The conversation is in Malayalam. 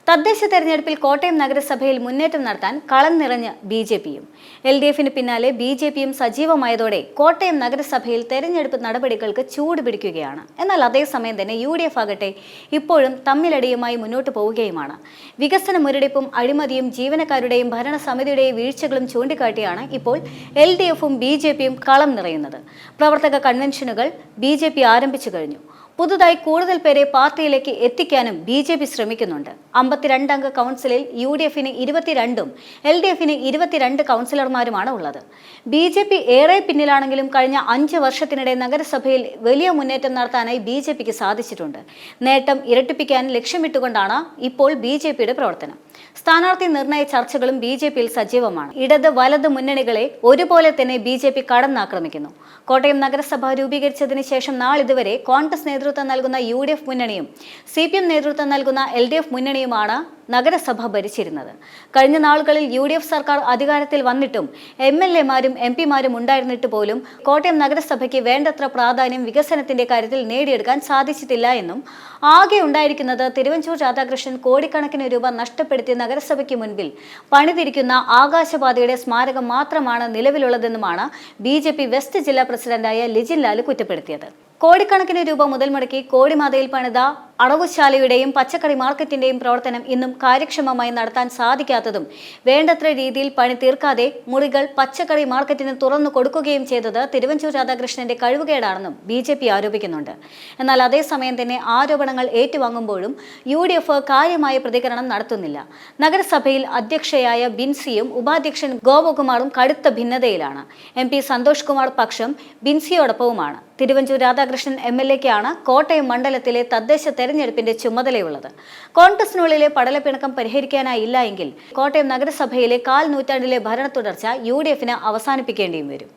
തദ്ദേശ തെരഞ്ഞെടുപ്പിൽ കോട്ടയം നഗരസഭയിൽ മുന്നേറ്റം നടത്താൻ കളം നിറഞ്ഞ് ബി.ജെ.പിയും. എൽ.ഡി.എഫിന് പിന്നാലെ ബി.ജെ.പിയും സജീവമായതോടെ കോട്ടയം നഗരസഭയിൽ തെരഞ്ഞെടുപ്പ് നടപടികൾക്ക് ചൂടുപിടിക്കുകയാണ്. എന്നാൽ അതേസമയം തന്നെ യു.ഡി.എഫ് ആകട്ടെ ഇപ്പോഴും തമ്മിലടിയുമായി മുന്നോട്ട് പോവുകയുമാണ്. വികസന മുരടിപ്പും അഴിമതിയും ജീവനക്കാരുടെയും ഭരണസമിതിയുടെയും വീഴ്ചകളും ചൂണ്ടിക്കാട്ടിയാണ് ഇപ്പോൾ എൽ.ഡി.എഫും ബി.ജെ.പിയും കളം നിറയുന്നത്. പ്രവർത്തക കൺവെൻഷനുകൾ ബി.ജെ.പി ആരംഭിച്ചു കഴിഞ്ഞു. പുതുതായി കൂടുതൽ പേരെ പാർട്ടിയിലേക്ക് എത്തിക്കാനും ബി.ജെ.പി ശ്രമിക്കുന്നുണ്ട്. 52 അംഗ കൗൺസിലിൽ യു.ഡി.എഫിന് 22ഉം എൽ.ഡി.എഫിന് 22 കൗൺസിലർമാരുമാണ് ഉള്ളത്. ബി.ജെ.പി ഏറെ പിന്നിലാണെങ്കിലും കഴിഞ്ഞ 5 വർഷത്തിനിടെ നഗരസഭയിൽ വലിയ മുന്നേറ്റം നടത്താനായി ബി.ജെ.പിക്ക് സാധിച്ചിട്ടുണ്ട്. നേട്ടം ഇരട്ടിപ്പിക്കാൻ ലക്ഷ്യമിട്ടുകൊണ്ടാണ് ഇപ്പോൾ ബി.ജെ.പിയുടെ പ്രവർത്തനം. സ്ഥാനാർത്ഥി നിർണയ ചർച്ചകളും ബി.ജെ.പിയിൽ സജീവമാണ്. ഇടത് വലത് മുന്നണികളെ ഒരുപോലെ തന്നെ ബി.ജെ.പി കടന്നാക്രമിക്കുന്നു. കോട്ടയം നഗരസഭ രൂപീകരിച്ചതിന് ശേഷം നാളിതുവരെ കോൺഗ്രസ് നേതൃത്വം നൽകുന്ന യു.ഡി.എഫ് മുന്നണിയും CPM നേതൃത്വം നൽകുന്ന എൽ.ഡി.എഫ് മുന്നണിയുമാണ് നഗരസഭ ഭരിച്ചിരുന്നത്. കഴിഞ്ഞ നാളുകളിൽ യു.ഡി.എഫ് സർക്കാർ അധികാരത്തിൽ വന്നിട്ടും MLA-മാരും MP-മാരും ഉണ്ടായിരുന്നിട്ട് പോലും കോട്ടയം നഗരസഭയ്ക്ക് വേണ്ടത്ര പ്രാധാന്യം വികസനത്തിന്റെ കാര്യത്തിൽ നേടിയെടുക്കാൻ സാധിച്ചിട്ടില്ല എന്നും ആകെ ഉണ്ടായിരിക്കുന്നത് തിരുവഞ്ചൂർ രാധാകൃഷ്ണൻ കോടിക്കണക്കിന് രൂപ നഷ്ടപ്പെടുത്തിയ നഗരസഭയ്ക്ക് മുൻപിൽ പണിതിരിക്കുന്ന ആകാശപാതയുടെ സ്മാരകം മാത്രമാണ് നിലവിലുള്ളതെന്നുമാണ് ബി.ജെ.പി വെസ്റ്റ് ജില്ലാ പ്രസിഡന്റായ ലിജിൻ ലാല് കുറ്റപ്പെടുത്തിയത്. കോടിക്കണക്കിന് രൂപ മുതൽ മുടക്കി കോടിമാതയിൽ പണിത അടവുശാലയുടെയും പച്ചക്കറി മാർക്കറ്റിന്റെയും പ്രവർത്തനം ഇന്നും കാര്യക്ഷമമായി നടത്താൻ സാധിക്കാത്തതും വേണ്ടത്ര രീതിയിൽ പണി തീർക്കാതെ മുറികൾ പച്ചക്കറി മാർക്കറ്റിന് തുറന്നു കൊടുക്കുകയും ചെയ്തത് തിരുവഞ്ചൂർ രാധാകൃഷ്ണന്റെ കഴിവുകേടാണെന്നും ബി.ജെ.പി ആരോപിക്കുന്നുണ്ട്. എന്നാൽ അതേസമയം തന്നെ ആരോപണങ്ങൾ ഏറ്റുവാങ്ങുമ്പോഴും യു.ഡി.എഫ് കാര്യമായ പ്രതികരണം നടത്തുന്നില്ല. നഗരസഭയിൽ അധ്യക്ഷയായ ബിൻസിയും ഉപാധ്യക്ഷൻ ഗോപകുമാറും കടുത്ത ഭിന്നതയിലാണ്. MP സന്തോഷ് കുമാർ പക്ഷം ബിൻസിയോടൊപ്പവുമാണ്. തിരുവഞ്ചൂർ രാധാകൃഷ്ണൻ MLA-ക്കാണ് കോട്ടയം മണ്ഡലത്തിലെ തദ്ദേശ തെരഞ്ഞെടുപ്പിന്റെ ചുമതലയുള്ളത്. കോൺഗ്രസിനുള്ളിലെ പടലപ്പിണക്കം പരിഹരിക്കാനായില്ല എങ്കിൽ കോട്ടയം നഗരസഭയിലെ 1/4 നൂറ്റാണ്ടിലെ ഭരണ തുടർച്ച യു.ഡി.എഫിന് അവസാനിപ്പിക്കേണ്ടിയും വരും.